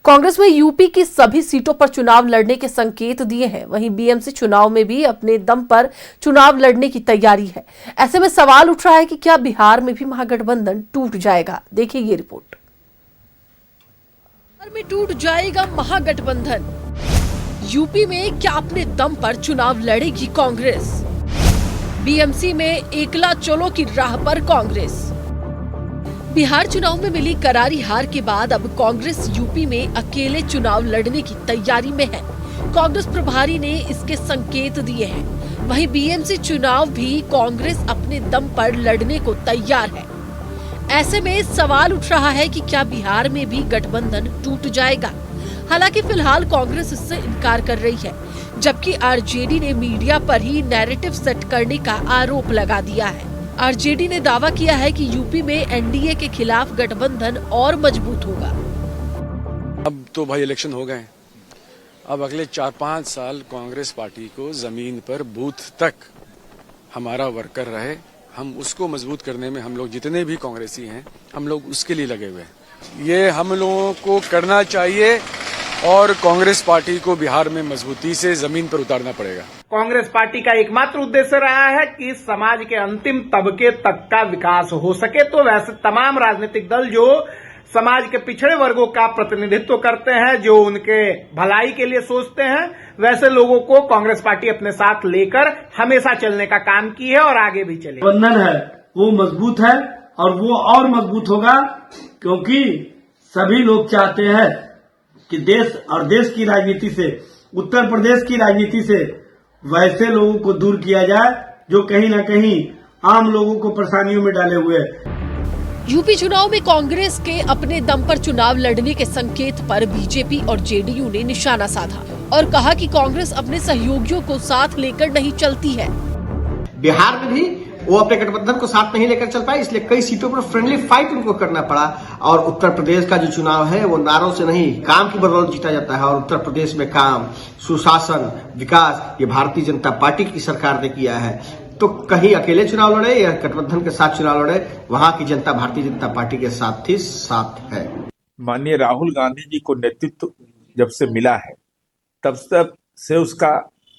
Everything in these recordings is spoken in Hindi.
कांग्रेस में यूपी की सभी सीटों पर चुनाव लड़ने के संकेत दिए हैं। वहीं बीएमसी चुनाव में भी अपने दम पर चुनाव लड़ने की तैयारी है। ऐसे में सवाल उठ रहा है कि क्या बिहार में भी महागठबंधन टूट जाएगा। देखिए ये रिपोर्ट। बिहार में टूट जाएगा महागठबंधन। यूपी में क्या अपने दम पर चुनाव लड़ेगी कांग्रेस। बीएमसी में एकला चलो की राह पर कांग्रेस। बिहार चुनाव में मिली करारी हार के बाद अब कांग्रेस यूपी में अकेले चुनाव लड़ने की तैयारी में है। कांग्रेस प्रभारी ने इसके संकेत दिए हैं। वहीं बीएमसी चुनाव भी कांग्रेस अपने दम पर लड़ने को तैयार है। ऐसे में सवाल उठ रहा है कि क्या बिहार में भी गठबंधन टूट जाएगा। हालांकि फिलहाल कांग्रेस इससे इनकार कर रही है, जबकि आरजेडी ने मीडिया पर ही नैरेटिव सेट करने का आरोप लगा दिया है। आरजेडी ने दावा किया है कि यूपी में एनडीए के खिलाफ गठबंधन और मजबूत होगा। अब तो भाई इलेक्शन हो गए, अब अगले 4-5 साल कांग्रेस पार्टी को जमीन पर बूथ तक हमारा वर्कर रहे। हम उसको मजबूत करने में हम लोग जितने भी कांग्रेसी हैं, हम लोग उसके लिए लगे हुए हैं। ये हम लोगों को करना चाहिए और कांग्रेस पार्टी को बिहार में मजबूती से जमीन पर उतारना पड़ेगा। कांग्रेस पार्टी का एकमात्र उद्देश्य रहा है कि समाज के अंतिम तबके तक का विकास हो सके। तो वैसे तमाम राजनीतिक दल जो समाज के पिछड़े वर्गों का प्रतिनिधित्व करते हैं, जो उनके भलाई के लिए सोचते हैं, वैसे लोगों को कांग्रेस पार्टी अपने साथ लेकर हमेशा चलने का काम की है और आगे भी चले। बंधन है वो मजबूत है और वो और मजबूत होगा, क्योंकि सभी लोग चाहते हैं कि देश और देश की राजनीति से, उत्तर प्रदेश की राजनीति से वैसे लोगों को दूर किया जाए जो कहीं न कहीं आम लोगों को परेशानियों में डाले हुए हैं। यूपी चुनाव में कांग्रेस के अपने दम पर चुनाव लड़ने के संकेत पर बीजेपी और जेडीयू ने निशाना साधा और कहा कि कांग्रेस अपने सहयोगियों को साथ लेकर नहीं चलती है। बिहार में भी वो अपने गठबंधन को साथ नहीं लेकर चल पाए, इसलिए कई सीटों पर फ्रेंडली फाइट उनको करना पड़ा। और उत्तर प्रदेश का जो चुनाव है वो नारों से नहीं, काम की बदौलत जीता जाता है। और उत्तर प्रदेश में काम, सुशासन, विकास ये भारतीय जनता पार्टी की सरकार ने किया है। तो कहीं अकेले चुनाव लड़े या गठबंधन के साथ चुनाव लड़े, वहां की जनता भारतीय जनता पार्टी के साथ ही साथ है। माननीय राहुल गांधी जी को नेतृत्व जब से मिला है, तब से उसका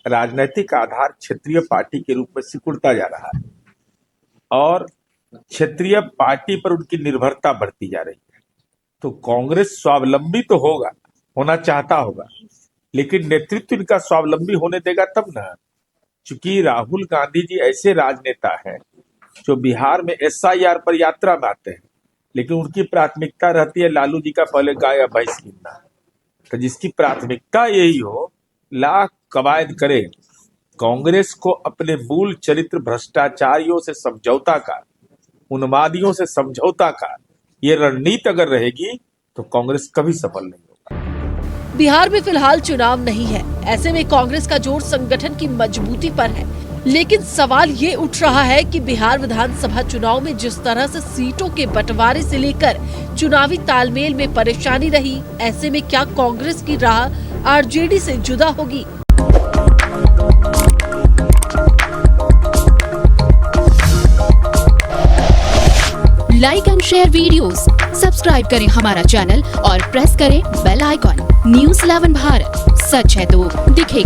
राजनीतिक आधार क्षेत्रीय पार्टी के रूप में सिकुड़ता जा रहा है और क्षेत्रीय पार्टी पर उनकी निर्भरता बढ़ती जा रही है। तो कांग्रेस स्वावलंबी तो होना चाहता होगा, लेकिन नेतृत्व इनका स्वावलंबी होने देगा तब ना। चूंकि राहुल गांधी जी ऐसे राजनेता हैं जो बिहार में SIR पर यात्रा में आते हैं, लेकिन उनकी प्राथमिकता रहती है लालू जी का पहले गाय या भैंस गिनना। तो जिसकी प्राथमिकता यही हो, लाख कवायद करे, कांग्रेस को अपने मूल चरित्र भ्रष्टाचारियों से समझौता का, उन्मादियों से समझौता का ये रणनीति अगर रहेगी तो कांग्रेस कभी सफल नहीं होगा। बिहार में फिलहाल चुनाव नहीं है। ऐसे में कांग्रेस का जोर संगठन की मजबूती पर है। लेकिन सवाल ये उठ रहा है कि बिहार विधानसभा चुनाव में जिस तरह से सीटों के बंटवारे से लेकर चुनावी तालमेल में परेशानी रही, ऐसे में क्या कांग्रेस की राह आरजेडी से जुदा होगी। Like and share videos, subscribe करें हमारा चैनल और प्रेस करें बेल आइकॉन। News 11 भारत, सच है तो दिखेगा।